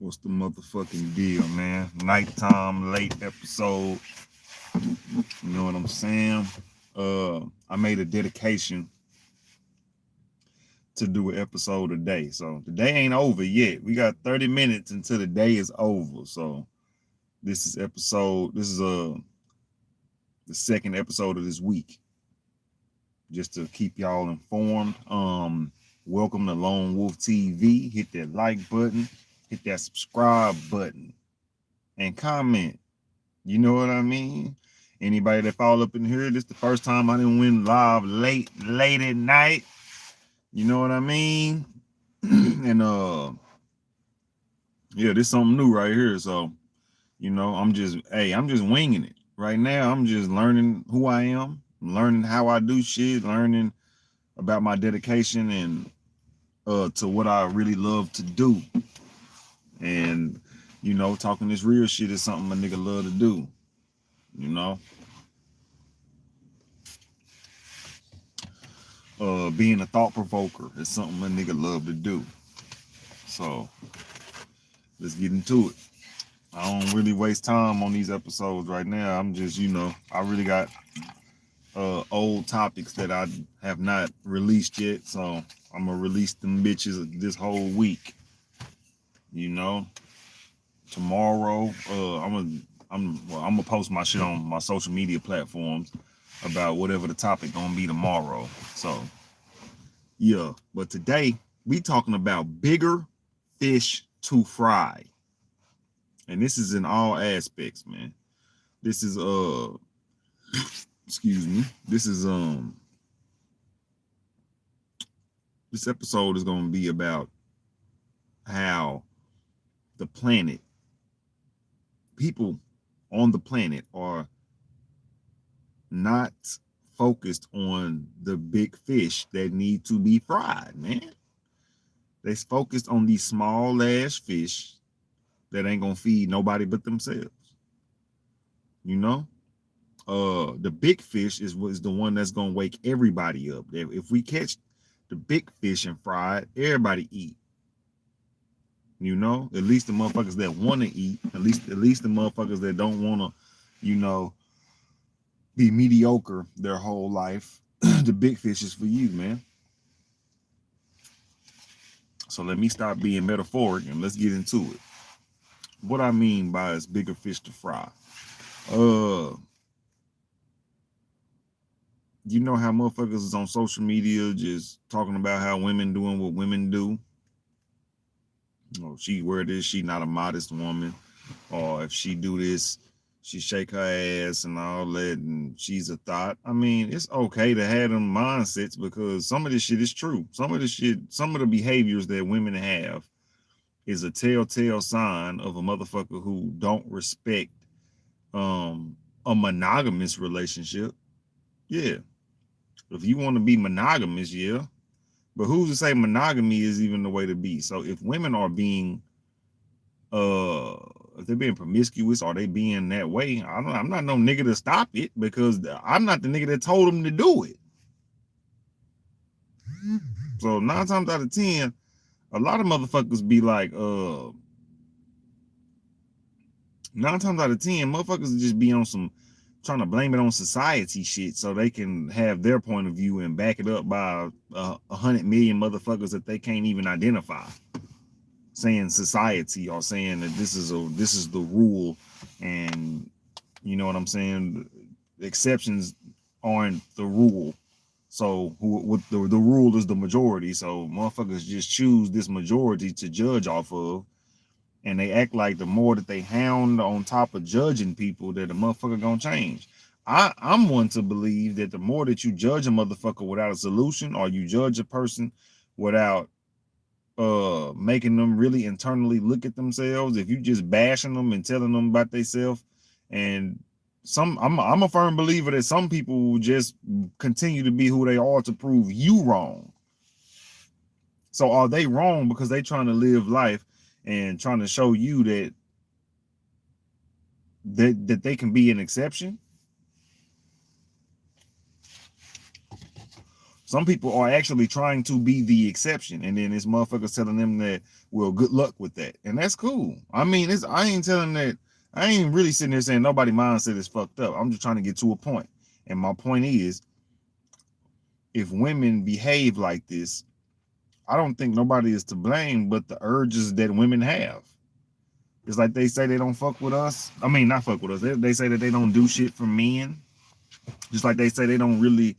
What's the motherfucking deal, man? Nighttime, late episode. You know what I'm saying? I made a dedication to do an episode a day. So the day ain't over yet. We got 30 minutes until the day is over. So this is the second episode of this week. Just to keep y'all informed. Welcome to LoneWolf TV. Hit that like button, hit that subscribe button, and comment. You know what I mean? Anybody that fall up in here, this the first time I didn't win live late at night. You know what I mean? And yeah, this something new right here. So, I'm just winging it. Right now, I'm just learning who I am, learning how I do shit, learning about my dedication and to what I really love to do. And, talking this real shit is something a nigga love to do. Being a thought provoker is something a nigga love to do. So let's get into it. I don't really waste time on these episodes right now. I'm just, I really got old topics that I have not released yet. So I'm gonna release them bitches this whole week. Tomorrow, I'm gonna post my shit on my social media platforms about whatever the topic gonna be tomorrow. So yeah, but today we talking about bigger fish to fry. And this is in all aspects, man. This is excuse me. This episode is going to be about how the planet, people on the planet are not focused on the big fish that need to be fried, man. They're focused on these small ass fish that ain't gonna feed nobody but themselves. The big fish is the one that's gonna wake everybody up. If we catch the big fish and fry it, everybody eat. At least the motherfuckers that want to eat, at least the motherfuckers that don't want to, be mediocre their whole life. The big fish is for you, man. So let me stop being metaphoric and let's get into it. What I mean by is bigger fish to fry. You know how motherfuckers is on social media just talking about how women doing what women do. She wear this, she not a modest woman. Or if she do this, she shake her ass and all that, and she's a thought. I mean, it's okay to have them mindsets because some of this shit is true. Some of the behaviors that women have is a telltale sign of a motherfucker who don't respect a monogamous relationship. Yeah. If you want to be monogamous, yeah. But who's to say monogamy is even the way to be? So if women are being if they're being promiscuous or they being that way, I'm not no nigga to stop it because I'm not the nigga that told them to do it. So 9 times out of 10, a lot of motherfuckers be like, 9 times out of 10, motherfuckers just be on some trying to blame it on society shit so they can have their point of view and back it up by 100 million motherfuckers that they can't even identify, saying society or saying that this is the rule, and you know what I'm saying, exceptions aren't the rule. So the rule is the majority. So motherfuckers just choose this majority to judge off of. And they act like the more that they hound on top of judging people, that the motherfucker gonna change. I'm one to believe that the more that you judge a motherfucker without a solution, or you judge a person without making them really internally look at themselves, if you just bashing them and telling them about themselves, and I'm a firm believer that some people will just continue to be who they are to prove you wrong. So are they wrong because they trying to live life and trying to show you that they can be an exception? Some people are actually trying to be the exception, and then this motherfucker's telling them that, well, good luck with that, and that's cool. I mean, I ain't telling that. I ain't really sitting there saying nobody mindset is fucked up. I'm just trying to get to a point, and my point is, if women behave like this, I don't think nobody is to blame but the urges that women have. It's like they say they don't fuck with us. I mean, not fuck with us. They say that they don't do shit for men. Just like they say they don't really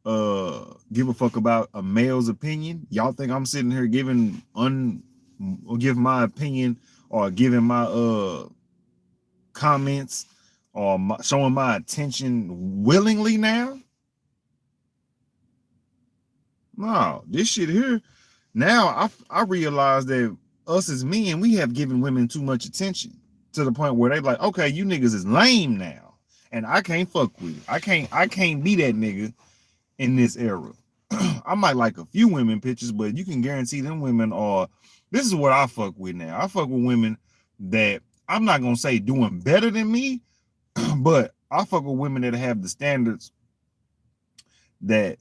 give a fuck about a male's opinion. Y'all think I'm sitting here giving my opinion or giving my comments or showing my attention willingly now? No, this shit here. Now I realize that us as men, we have given women too much attention to the point where they like, okay, you niggas is lame now, and I can't fuck with it. I can't be that nigga in this era. I might like a few women pictures, but you can guarantee them women are. This is what I fuck with now. I fuck with women that I'm not gonna say doing better than me, but I fuck with women that have the standards that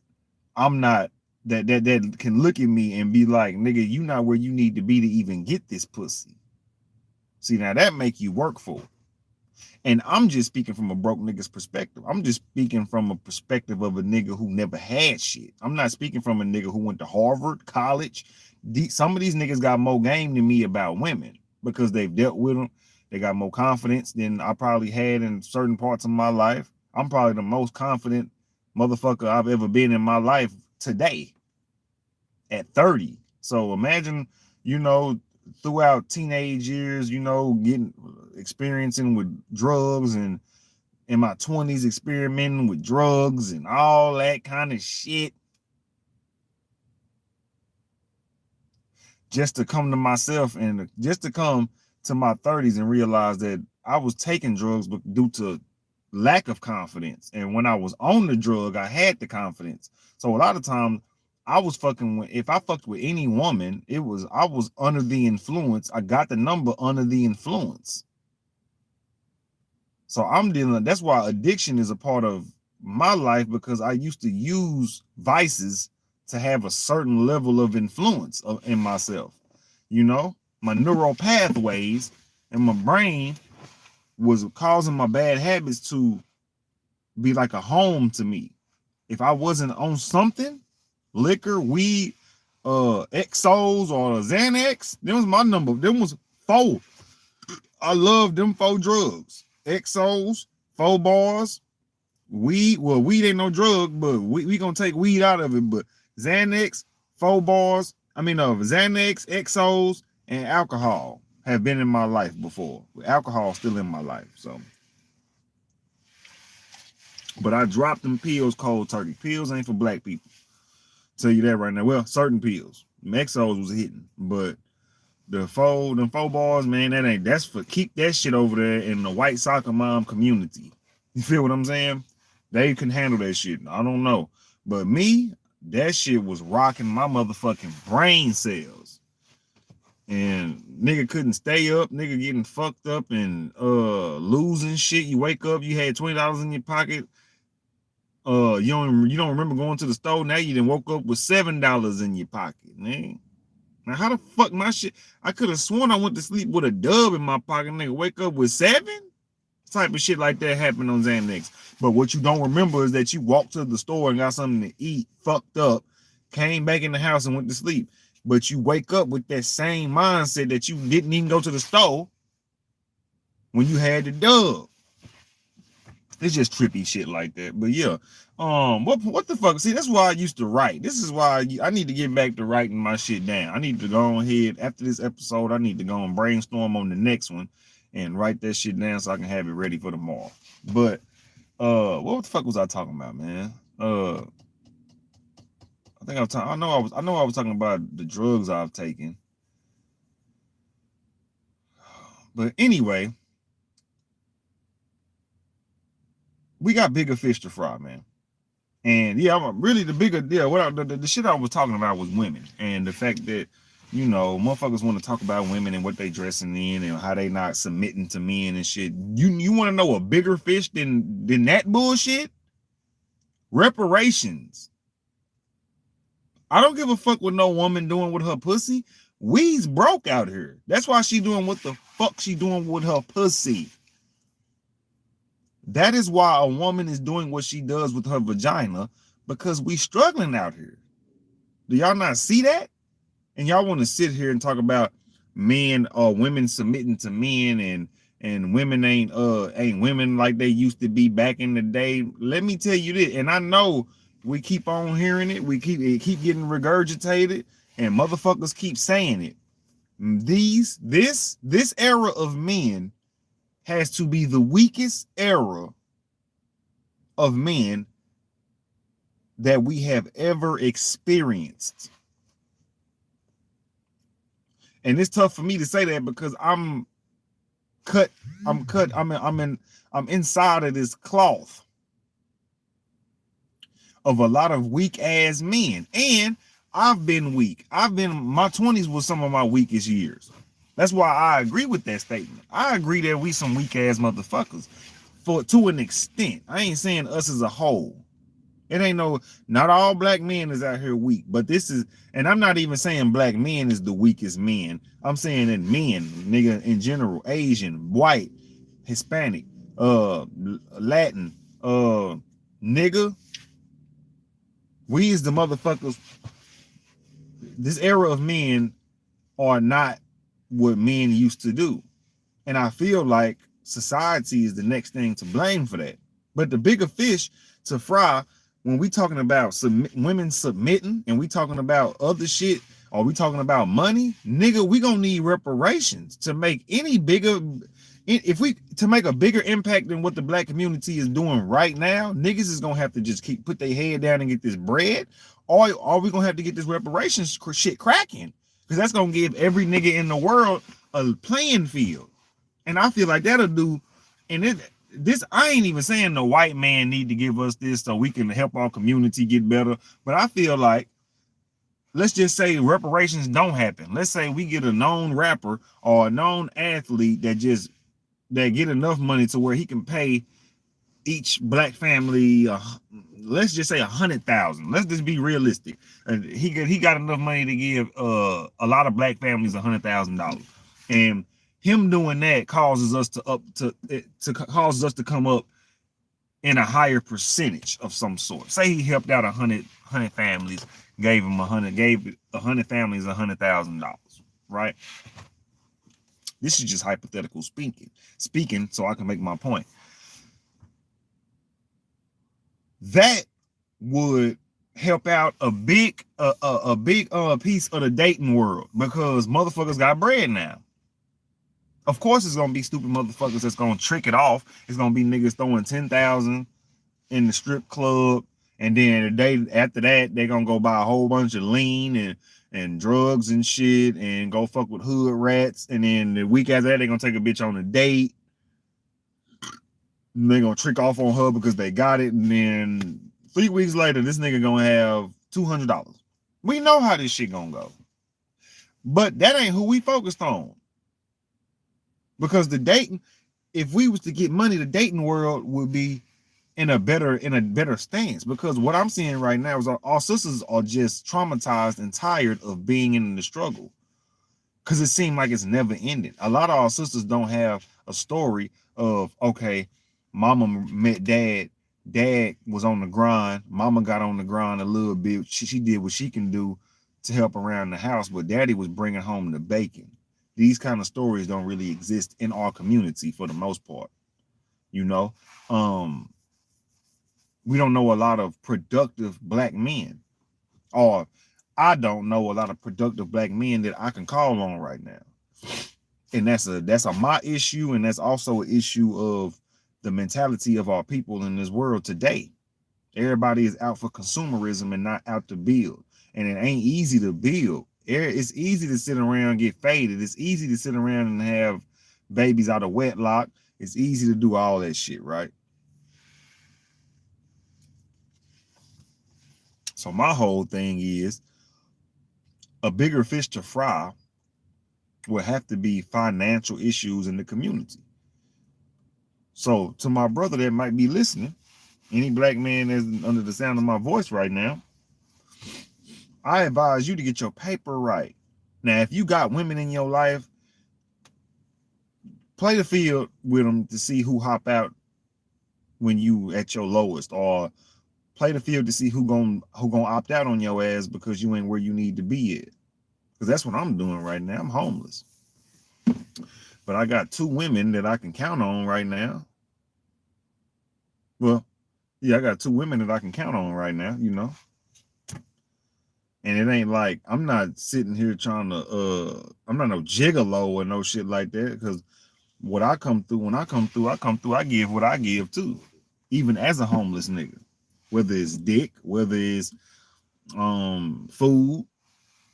I'm not. That can look at me and be like, nigga, you not where you need to be to even get this pussy. See, now that make you work for it. And I'm just speaking from a broke nigga's perspective. I'm just speaking from a perspective of a nigga who never had shit. I'm not speaking from a nigga who went to Harvard, college. Some of these niggas got more game than me about women because they've dealt with them. They got more confidence than I probably had in certain parts of my life. I'm probably the most confident motherfucker I've ever been in my life today at 30. So imagine, throughout teenage years, experiencing with drugs, and in my 20s experimenting with drugs and all that kind of shit, just to come to myself and just to come to my 30s and realize that I was taking drugs but due to lack of confidence. And when I was on the drug, I had the confidence. So a lot of times I was if I fucked with any woman, I was under the influence. I got the number under the influence. So that's why addiction is a part of my life, because I used to use vices to have a certain level of influence in myself. My neural pathways in my brain was causing my bad habits to be like a home to me. If I wasn't on something, liquor, weed, Exos or Xanax, them was my number. Them was 4. I love them 4 drugs. Exos, 4 bars, weed. Well, weed ain't no drug, but we gonna take weed out of it. But Xanax, 4 bars. Xanax, Exos, and alcohol have been in my life before. Alcohol still in my life. So, but I dropped them pills cold turkey. Pills ain't for black people. Tell you that right now. Well, certain pills. Exos was hitting, but them 4 bars, man, that's for keep that shit over there in the white soccer mom community. You feel what I'm saying? They can handle that shit. I don't know. But me, that shit was rocking my motherfucking brain cells. And nigga couldn't stay up, nigga getting fucked up and losing shit. You wake up, you had $20 in your pocket. You don't remember going to the store. Now you done woke up with $7 in your pocket, man. Now how the fuck my shit? I could have sworn I went to sleep with a dub in my pocket, nigga. Wake up with 7? Type of shit like that happened on Xanax. But what you don't remember is that you walked to the store and got something to eat, fucked up, came back in the house and went to sleep. But you wake up with that same mindset that you didn't even go to the store when you had the dub. It's just trippy shit like that. But yeah, what the fuck? See, that's why I used to write. This is why I need to get back to writing my shit down. I need to go ahead after this episode. I need to go and brainstorm on the next one and write that shit down so I can have it ready for tomorrow. But what the fuck was I talking about, man? I think I know I was talking about the drugs I've taken. But anyway, we got bigger fish to fry, man. And yeah, I'm really the bigger deal. The shit I was talking about was women, and the fact that motherfuckers want to talk about women and what they dressing in and how they not submitting to men and shit. You want to know a bigger fish than that bullshit? Reparations. I don't give a fuck what no woman doing with her pussy. We's broke out here. That's why she doing what the fuck she doing with her pussy. That is why a woman is doing what she does with her vagina, because we struggling out here. Do y'all not see that? And y'all want to sit here and talk about men or women submitting to men, and women ain't women like they used to be back in the day. Let me tell you this, and I know we keep on hearing it, it keep getting regurgitated, and motherfuckers keep saying it. This era of men has to be the weakest era of men that we have ever experienced. And it's tough for me to say that because I'm inside of this cloth of a lot of weak ass men. And I've been weak. My 20s was some of my weakest years. That's why I agree with that statement. I agree that we some weak ass motherfuckers to an extent. I ain't saying us as a whole. It ain't not all black men is out here weak, but this is, and I'm not even saying black men is the weakest men. I'm saying that men, nigga, in general, Asian, white, Hispanic, Latin, nigga, we is the motherfuckers. This era of men are not what men used to do. And I feel like society is the next thing to blame for that. But the bigger fish to fry, when we talking about women submitting and we talking about other shit, or we talking about money, nigga, we gonna need reparations to make any bigger, to make a bigger impact than what the black community is doing right now. Niggas is gonna have to just put their head down and get this bread, or are we gonna have to get this reparations shit cracking? Because that's gonna give every nigga in the world a playing field. And I feel like that'll do, and this, I ain't even saying the white man need to give us this so we can help our community get better, but I feel like, let's just say reparations don't happen. Let's say we get a known rapper or a known athlete that get enough money to where he can pay each black family, let's just say 100,000. Let's just be realistic. He got enough money to give a lot of black families $100,000, and him doing that causes us causes us to come up in a higher percentage of some sort. Say he helped out 100 families, gave 100 families $100,000, right? This is just hypothetical speaking, so I can make my point. That would help out a big piece of the dating world, because motherfuckers got bread now. Of course, it's gonna be stupid motherfuckers that's gonna trick it off. It's gonna be niggas throwing 10,000 in the strip club, and then the day after that, they're gonna go buy a whole bunch of lean and drugs and shit, and go fuck with hood rats. And then the week after that, they're gonna take a bitch on a date. And they're gonna trick off on her because they got it, and then 3 weeks later, this nigga gonna have $200. We know how this shit gonna go, but that ain't who we focused on. Because the dating, if we was to get money, the dating world would be in a better stance. Because what I'm seeing right now is our sisters are just traumatized and tired of being in the struggle, because it seems like it's never ending. A lot of our sisters don't have a story of, okay, mama met dad was on the grind, mama got on the grind a little bit, she did what she can do to help around the house, but daddy was bringing home the bacon. These kind of stories don't really exist in our community for the most part. You know, we don't know a lot of productive black men, or I don't know a lot of productive black men that I can call on right now. And that's a my issue, and that's also an issue of the mentality of our people in this world today. Everybody is out for consumerism and not out to build, and it ain't easy to build. It's easy to sit around and get faded. It's easy to sit around and have babies out of wedlock. It's easy to do all that shit, right? So my whole thing is, a bigger fish to fry will have to be financial issues in the community. So to my brother that might be listening, any black man that's under the sound of my voice right now, I advise you to get your paper right. Now, if you got women in your life, play the field with them to see who hop out when you at your lowest, or play the field to see who gonna opt out on your ass because you ain't where you need to be at. Because that's what I'm doing right now. I'm homeless, but I got 2 women that I can count on right now. Well, yeah, I got 2 women that I can count on right now, you know. And it ain't like I'm not sitting here trying to I'm not no gigolo or no shit like that, because what I come through, when I come through, I give what I give too, even as a homeless nigga. Whether it's dick, whether it's food,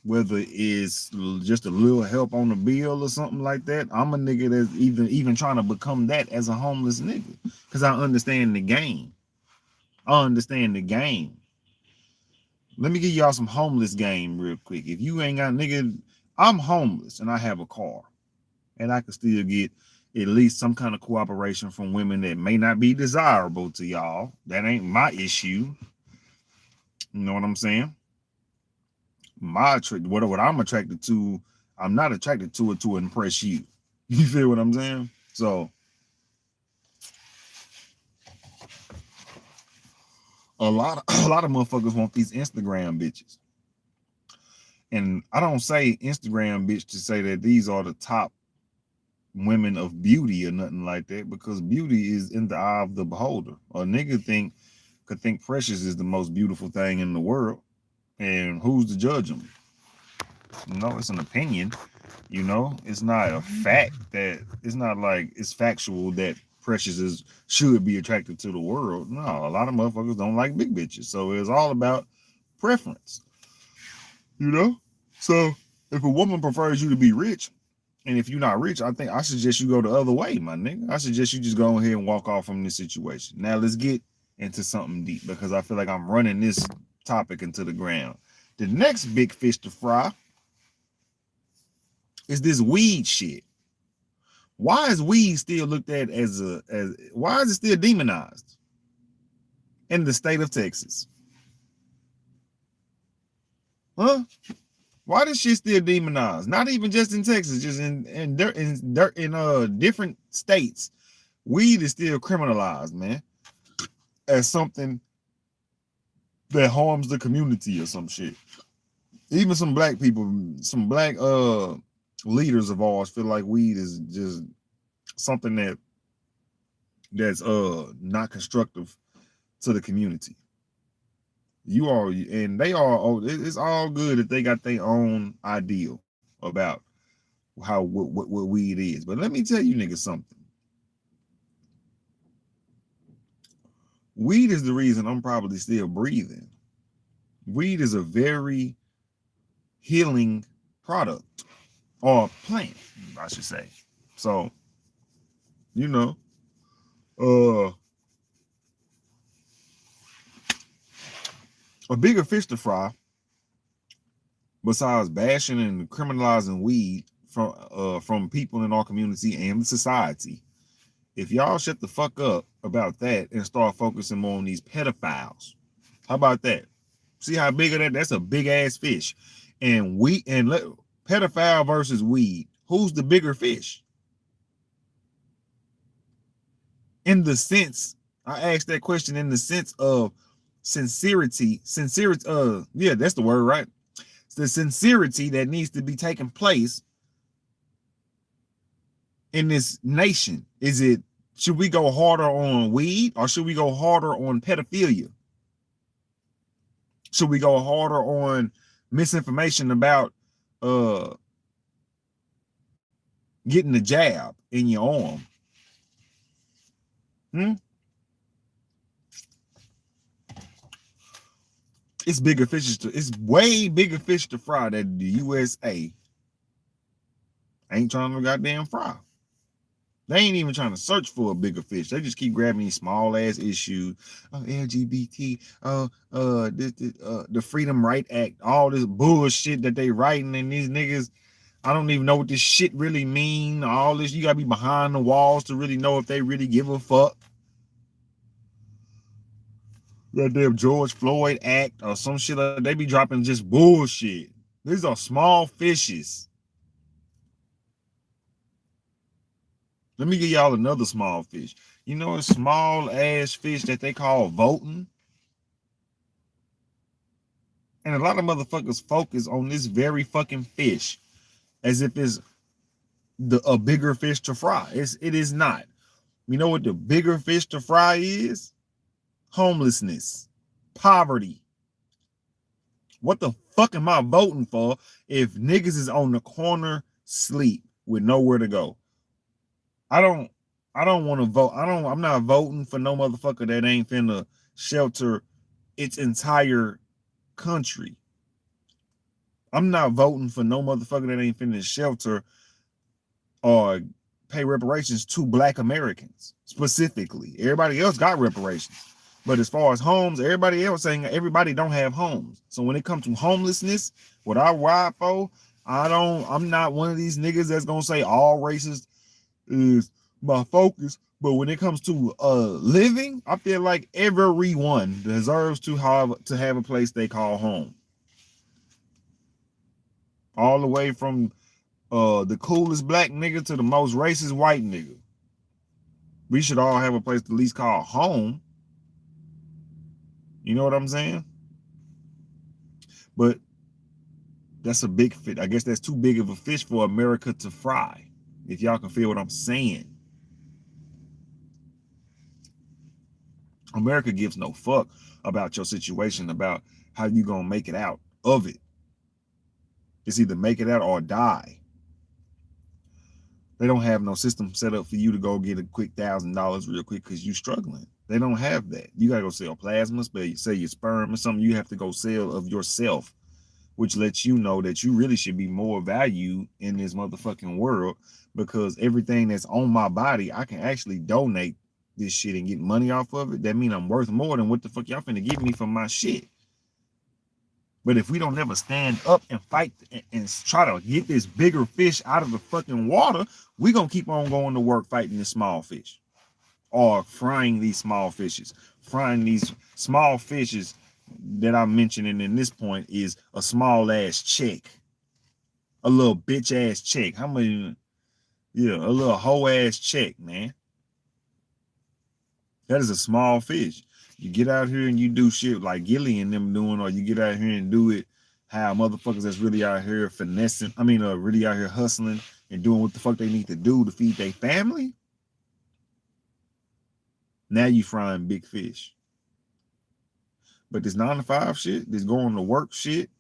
whether it's just a little help on the bill or something like that. I'm a nigga that's even trying to become that as a homeless nigga, because I understand the game. I understand the game. Let me give y'all some homeless game real quick. If you ain't got, nigga, I'm homeless and I have a car, and I can still get at least some kind of cooperation from women that may not be desirable to y'all. That ain't my issue. You know what I'm saying? What I'm attracted to, I'm not attracted to it to impress you. You feel what I'm saying? So a lot of motherfuckers want these Instagram bitches. And I don't say Instagram bitch to say that these are the top women of beauty or nothing like that, because beauty is in the eye of the beholder. A nigga could think Precious is the most beautiful thing in the world, and who's to judge them? You know, it's an opinion. You know, it's not a fact that it's not like it's factual that Precious should be attracted to the world. No, a lot of motherfuckers don't like big bitches, so it's all about preference. You know, so if a woman prefers you to be rich, and if you're not rich, I suggest you go the other way, my nigga. I suggest you just go ahead and walk off from this situation. Now let's get into something deep, because I feel like I'm running this topic into the ground. The next big fish to fry is this weed shit. Why is weed still looked at as why is it still demonized in the state of Texas? Huh? Why this shit still demonized? Not even just in Texas, just in different states. Weed is still criminalized, man, as something that harms the community or some shit. Even some black people, some black leaders of ours feel like weed is just something that's not constructive to the community. You are, and they are. Oh, it's all good if they got their own ideal about what weed is. But let me tell you niggas something. Weed is the reason I'm probably still breathing. Weed is a very healing product, or plant, I should say. So, you know, a bigger fish to fry, besides bashing and criminalizing weed from people in our community and society. If y'all shut the fuck up about that and start focusing more on these pedophiles, how about that? See how big of that? That's a big ass fish. And pedophile versus weed, who's the bigger fish? In the sense, I asked that question in the sense of sincerity. Yeah, that's the word, right? It's the sincerity that needs to be taking place in this nation. Should we go harder on weed, or should we go harder on pedophilia? Should we go harder on misinformation about getting the jab in your arm? It's way bigger fish to fry that the USA ain't trying to goddamn fry. They ain't even trying to search for a bigger fish. They just keep grabbing these small ass issues. LGBT, the Freedom Right Act, all this bullshit that they writing, and these niggas, I don't even know what this shit really mean. All this, you gotta be behind the walls to really know if they really give a fuck. goddamn George Floyd Act or some shit. They be dropping just bullshit. These are small fishes. Let me give y'all another small fish. You know a small ass fish that they call voting? And a lot of motherfuckers focus on this very fucking fish as if it's a bigger fish to fry. It is not. You know what the bigger fish to fry is? Homelessness, poverty. What the fuck am I voting for if niggas is on the corner sleep with nowhere to go? I don't want to vote. I'm not voting for no motherfucker that ain't finna shelter its entire country. I'm not voting for no motherfucker that ain't finna shelter or pay reparations to Black Americans specifically. Everybody else got reparations. But as far as homes, everybody else saying everybody don't have homes. So when it comes to homelessness, what I ride for, I'm not one of these niggas that's gonna say all races is my focus. But when it comes to living, I feel like everyone deserves to have a place they call home. All the way from the coolest black nigga to the most racist white nigga. We should all have a place to at least call home. You know what I'm saying? But that's a big fit. I guess that's too big of a fish for America to fry. If y'all can feel what I'm saying. America gives no fuck about your situation, about how you gonna make it out of it. It's either make it out or die. They don't have no system set up for you to go get a quick $1,000 real quick because you struggling. They don't have that. You gotta go sell plasma, say your sperm or something. You have to go sell of yourself, which lets you know that you really should be more valued in this motherfucking world, because everything that's on my body, I can actually donate this shit and get money off of it. That means I'm worth more than what the fuck y'all finna give me for my shit. But if we don't ever stand up and fight and try to get this bigger fish out of the fucking water, we gonna keep on going to work fighting this small fish or frying these small fishes. Frying these small fishes that I'm mentioning in this point is a small ass check, a little bitch ass check. How many? Yeah, a little hoe ass check, man. That is a small fish. You get out here and you do shit like Gilly and them doing, or you get out here and do it how motherfuckers that's really out here finessing, really out here hustling and doing what the fuck they need to do to feed their family. Now you frying big fish. But this 9 to 5 shit, this going to work shit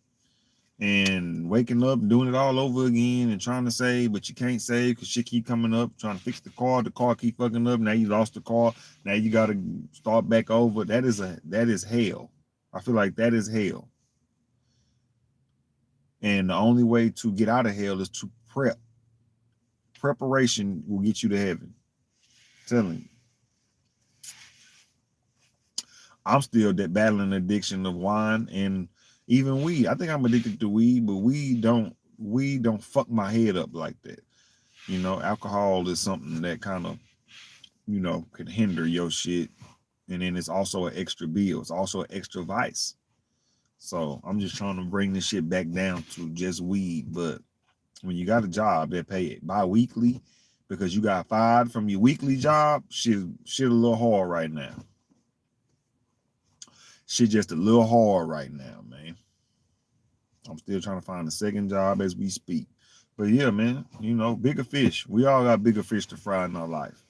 and waking up and doing it all over again and trying to save, but you can't save because shit keep coming up, trying to fix the car keep fucking up. Now you lost the car. Now you got to start back over. That is hell. I feel like that is hell. And the only way to get out of hell is to prep. Preparation will get you to heaven. I'm telling you. I'm still battling addiction of wine and even weed. I think I'm addicted to weed, but weed don't fuck my head up like that. You know, alcohol is something that kind of, could hinder your shit. And then it's also an extra bill. It's also an extra vice. So I'm just trying to bring this shit back down to just weed. But when you got a job that pay it bi-weekly because you got fired from your weekly job, shit a little hard right now. Shit just a little hard right now, man. I'm still trying to find a second job as we speak. But yeah, man, bigger fish. We all got bigger fish to fry in our life.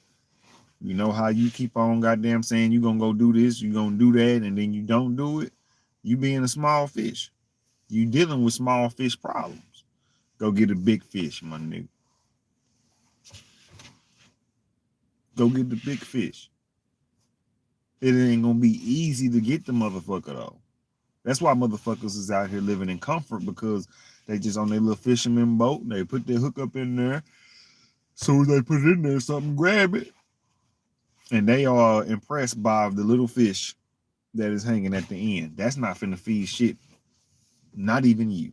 You know how you keep on goddamn saying you gonna go do this, you gonna do that, and then you don't do it? You being a small fish. You dealing with small fish problems. Go get a big fish, my nigga. Go get the big fish. It ain't gonna be easy to get the motherfucker though. That's why motherfuckers is out here living in comfort, because they just on their little fisherman boat and they put their hook up in there. So as they put it in there, something grab it. And they are impressed by the little fish that is hanging at the end. That's not finna feed shit. Not even you.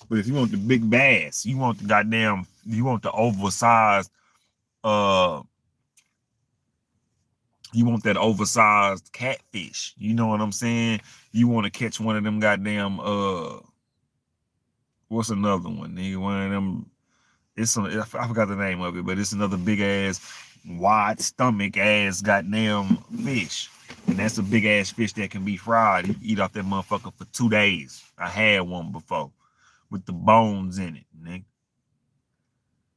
But if you want the big bass, you want the oversized You want that oversized catfish. You know what I'm saying? You want to catch one of them goddamn what's another one? Nigga, one of them. It's some, I forgot the name of it, but it's another big ass, wide stomach ass goddamn fish. And that's a big ass fish that can be fried. You can eat off that motherfucker for 2 days. I had one before with the bones in it, nigga.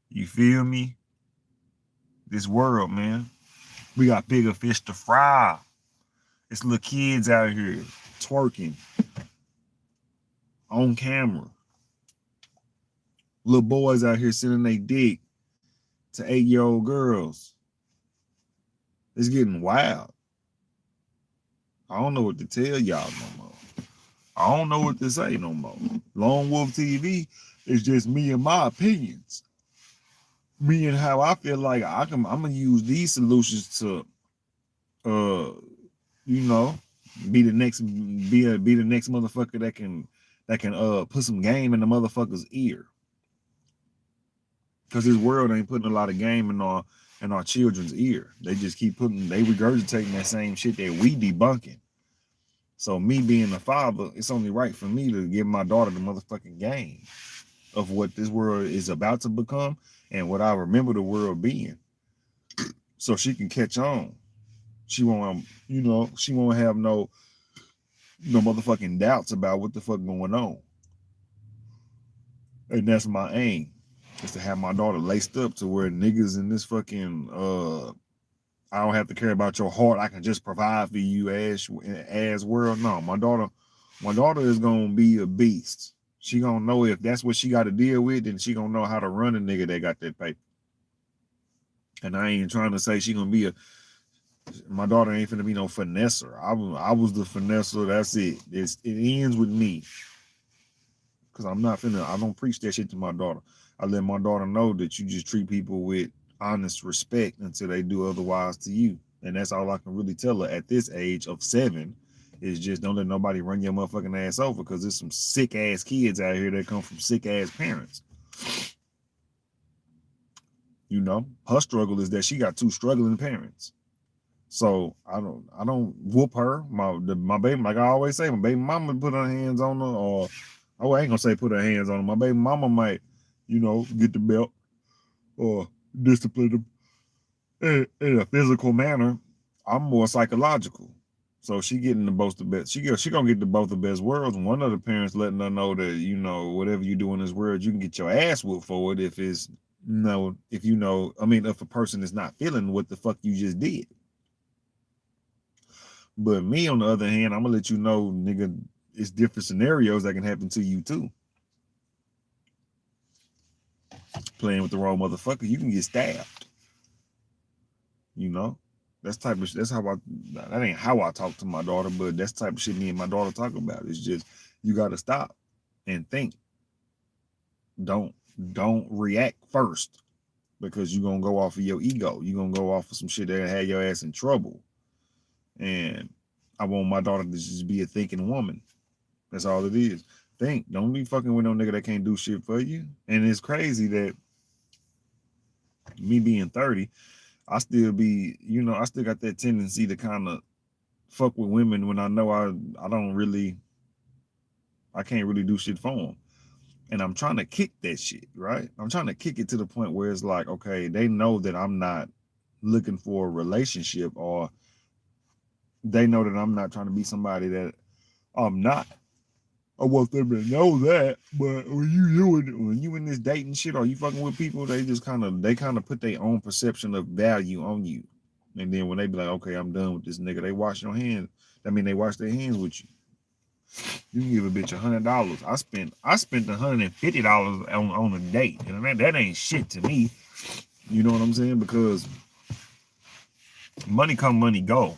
You feel me? This world, man. We got bigger fish to fry. It's little kids out here twerking on camera. Little boys out here sending their dick to 8-year-old girls. It's getting wild. I don't know what to tell y'all no more. I don't know what to say no more. LoneWolf TV is just me and my opinions. Me and how I feel like I'm gonna use these solutions to you know, be the next motherfucker that can put some game in the motherfucker's ear. Cause this world ain't putting a lot of game in our children's ear. They just keep they regurgitating that same shit that we debunking. So me being a father, it's only right for me to give my daughter the motherfucking game of what this world is about to become and what I remember the world being. So she can catch on. She won't, she won't have no motherfucking doubts about what the fuck going on. And that's my aim, is to have my daughter laced up to where niggas in this fucking I don't have to care about your heart. I can just provide for you as world. No, my daughter is gonna be a beast. She gonna know if that's what she got to deal with, then she gonna know how to run a nigga that got that paper. And I ain't trying to say she gonna be my daughter ain't finna be no finesser. I was the finesser. That's it. It ends with me. Cause I don't preach that shit to my daughter. I let my daughter know that you just treat people with honest respect until they do otherwise to you. And that's all I can really tell her at this age of 7 is just don't let nobody run your motherfucking ass over, because there's some sick ass kids out here that come from sick ass parents. Her struggle is that she got 2 struggling parents. So I don't whoop her. My baby, like I always say, my baby mama put her hands on her, or I ain't gonna say put her hands on her. My baby mama might, get the belt or discipline them in a physical manner. I'm more psychological. So she getting the both the best. She gonna get the both the best worlds. And one of the parents letting her know that, whatever you do in this world, you can get your ass whooped for it if it's if a person is not feeling what the fuck you just did. But me, on the other hand, I'm gonna let you know, nigga, it's different scenarios that can happen to you too. Playing with the wrong motherfucker, you can get stabbed. That's how that ain't how I talk to my daughter, but that's the type of shit me and my daughter talk about. It's just, you gotta stop and think. Don't react first, because you're gonna go off of your ego. You're gonna go off of some shit that had your ass in trouble. And I want my daughter to just be a thinking woman. That's all it is. Think. Don't be fucking with no nigga that can't do shit for you. And it's crazy that me being 30, I still I still got that tendency to kind of fuck with women when I know I can't really do shit for them. And I'm trying to kick that shit, right? I'm trying to kick it to the point where it's like, okay, they know that I'm not looking for a relationship, or they know that I'm not trying to be somebody that I'm not. I want them to know that. But when you in this dating shit, or you fucking with people, they just kind of put their own perception of value on you. And then when they be like, okay, I'm done with this nigga, they wash your hands. I mean, they wash their hands with you. You can give a bitch $100. I spent $150 on a date, and that ain't shit to me. You know what I'm saying? Because money come, money go.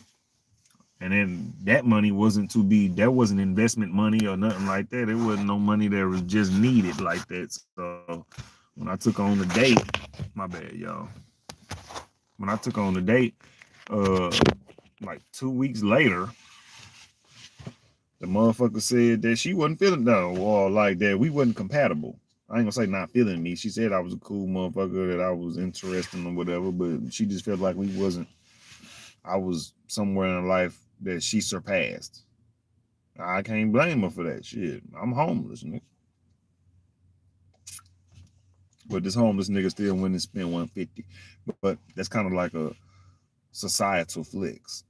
And then that money wasn't investment money or nothing like that. It wasn't no money that was just needed like that. So when I took on the date, my bad, y'all. When I took on the date, like 2 weeks later, the motherfucker said that she wasn't feeling no, or like that we wasn't compatible. I ain't gonna say not feeling me. She said I was a cool motherfucker, that I was interested in or whatever, but she just felt like we wasn't I was somewhere in life that she surpassed. I can't blame her for that shit. I'm homeless, nigga. But this homeless nigga still went and spent 150. But that's kind of like a societal flex.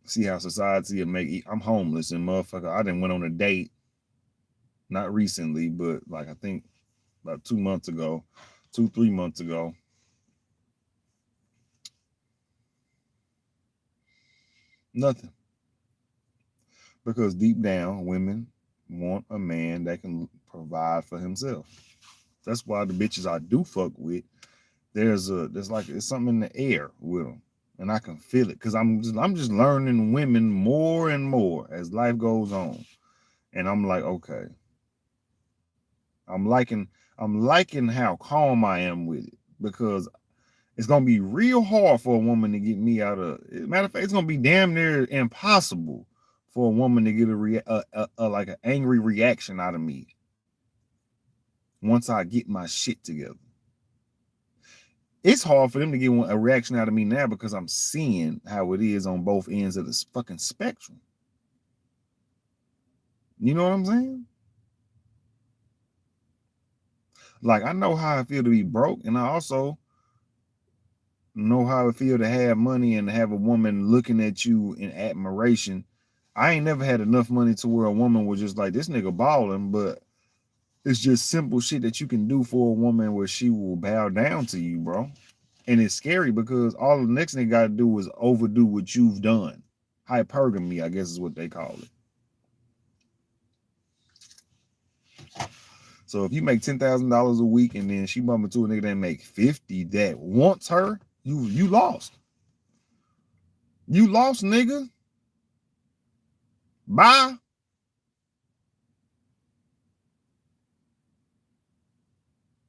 See how society will make. I'm homeless and motherfucker. I didn't went on a date, not recently, but like I think about 2 months ago, 3 months ago. Nothing. Because deep down, women want a man that can provide for himself. That's why the bitches I do fuck with, there's like it's something in the air with them, and I can feel it because I'm just learning women more and more as life goes on, and I'm like, okay, I'm liking how calm I am with it because it's gonna be real hard for a woman to get me out of. Matter of fact, it's gonna be damn near impossible for a woman to get like an angry reaction out of me once I get my shit together. It's hard for them to get a reaction out of me now because I'm seeing how it is on both ends of the fucking spectrum. You know what I'm saying? Like, I know how I feel to be broke, and I also know how it feel to have money and have a woman looking at you in admiration. I ain't never had enough money to where a woman was just like, this nigga balling, but it's just simple shit that you can do for a woman where she will bow down to you, bro. And it's scary because all the next nigga got to do is overdo what you've done. Hypergamy, I guess is what they call it. So if you make $10,000 a week and then she bump into a nigga that make 50 that wants her, you lost. You lost, nigga. Bye.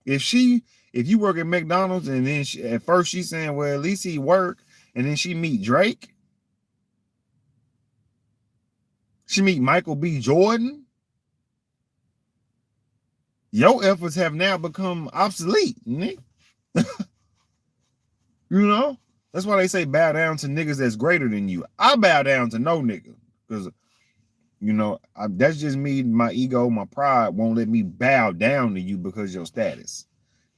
If you work at McDonald's and then at first she's saying, well, at least he work, and then she meet Drake, she meet Michael B. Jordan, your efforts have now become obsolete, nigga. You know? That's why they say bow down to niggas that's greater than you. I bow down to no nigga because, you know, that's just me, my ego, my pride won't let me bow down to you because of your status.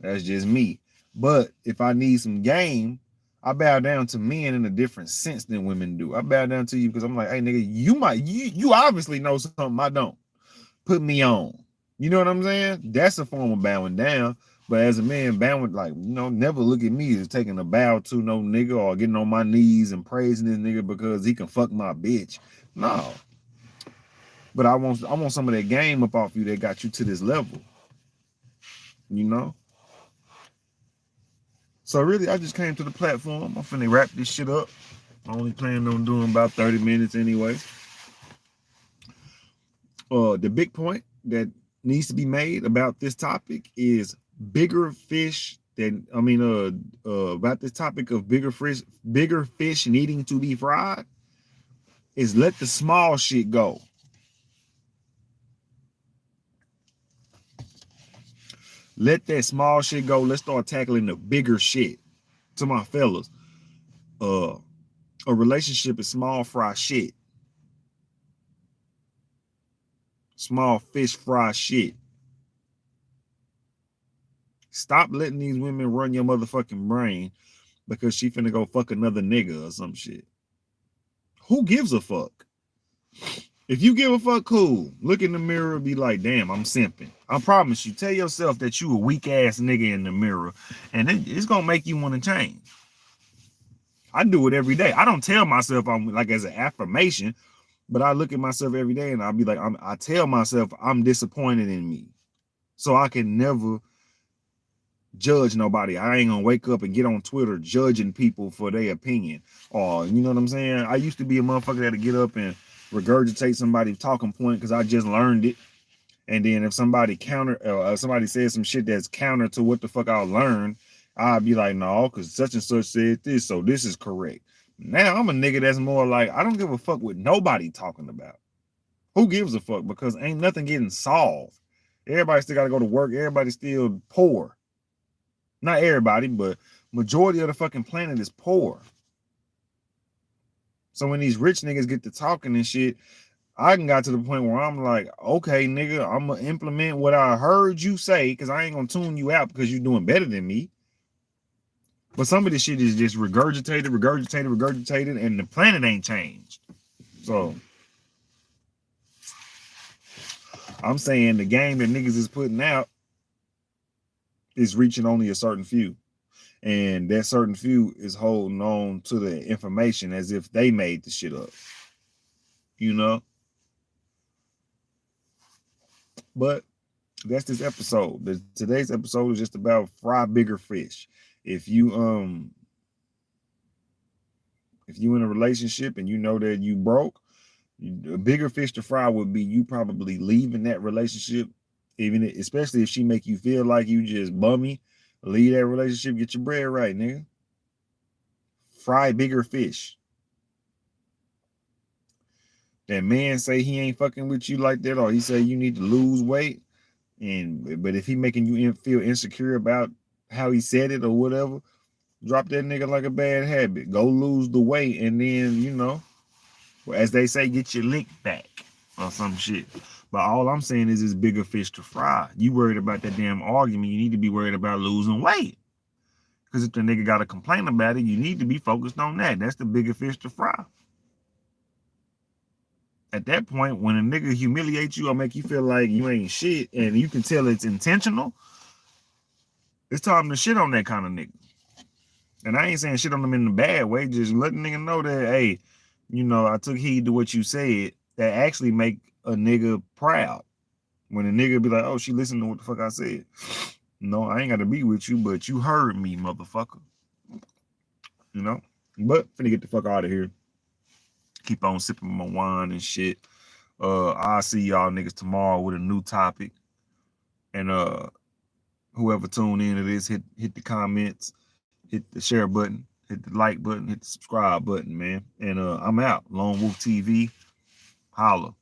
That's just me. But if I need some game, I bow down to men in a different sense than women do. I bow down to you because I'm like, hey, nigga, you obviously know something I don't. Put me on. You know what I'm saying? That's a form of bowing down. But as a man, bowing, like, you know, never look at me as taking a bow to no nigga or getting on my knees and praising this nigga because he can fuck my bitch. No. But I want some of that game up off you that got you to this level. You know? So really, I just came to the platform. I'm finna wrap this shit up. I only plan on doing about 30 minutes anyway. The big point that needs to be made about this topic is bigger fish than about this topic of bigger fish needing to be fried is let the small shit go. Let that small shit go. Let's start tackling the bigger shit. To my fellas, a relationship is small fry shit. Small fish fry shit. Stop letting these women run your motherfucking brain because she finna go fuck another nigga or some shit. Who gives a fuck? If you give a fuck, cool. Look in the mirror and be like, damn, I'm simping. I promise you, tell yourself that you a weak ass nigga in the mirror and it's gonna make you want to change. I do it every day. I don't tell myself I'm like as an affirmation, but I look at myself every day and I'll be like, I tell myself I'm disappointed in me. So I can never judge nobody. I ain't gonna wake up and get on Twitter judging people for their opinion. Or, you know what I'm saying? I used to be a motherfucker that'd get up and regurgitate somebody's talking point because I just learned it. And then if somebody somebody says some shit that's counter to what the fuck I learned, I'd be like, no, because such and such said this, so this is correct. Now I'm a nigga that's more like, I don't give a fuck what nobody talking about. Who gives a fuck? Because ain't nothing getting solved. Everybody still got to go to work. Everybody's still poor. Not everybody, but majority of the fucking planet is poor. So when these rich niggas get to talking and shit, I got to the point where I'm like, okay, nigga, I'm gonna implement what I heard you say, because I ain't gonna tune you out because you're doing better than me. But some of this shit is just regurgitated, and the planet ain't changed. So I'm saying the game that niggas is putting out is reaching only a certain few. And that certain few is holding on to the information as if they made the shit up. You know? But that's this episode. Today's episode is just about fry bigger fish. If you in a relationship and you know that you broke, a bigger fish to fry would be you probably leaving that relationship, especially if she make you feel like you just bummy. Leave that relationship, get your bread right, nigga. Fry bigger fish. That man say he ain't fucking with you like that, or he say you need to lose weight, but if he making you feel insecure about how he said it or whatever, drop that nigga like a bad habit. Go lose the weight, and then, you know, as they say, get your lick back or some shit. But all I'm saying is it's bigger fish to fry. You worried about that damn argument, you need to be worried about losing weight. Because if the nigga got to complain about it, you need to be focused on that. That's the bigger fish to fry. At that point, when a nigga humiliates you or make you feel like you ain't shit, and you can tell it's intentional, it's time to shit on that kind of nigga. And I ain't saying shit on them in a bad way, just letting nigga know that, hey, you know, I took heed to what you said. That actually make a nigga proud. When a nigga be like, oh, she listened to what the fuck I said. No, I ain't got to be with you, but you heard me, motherfucker. You know? But finna get the fuck out of here. Keep on sipping my wine and shit. I'll see y'all niggas tomorrow with a new topic. And whoever tune in to this, hit the comments, hit the share button, hit the like button, hit the subscribe button, man. And I'm out. Lone Wolf TV. Holla.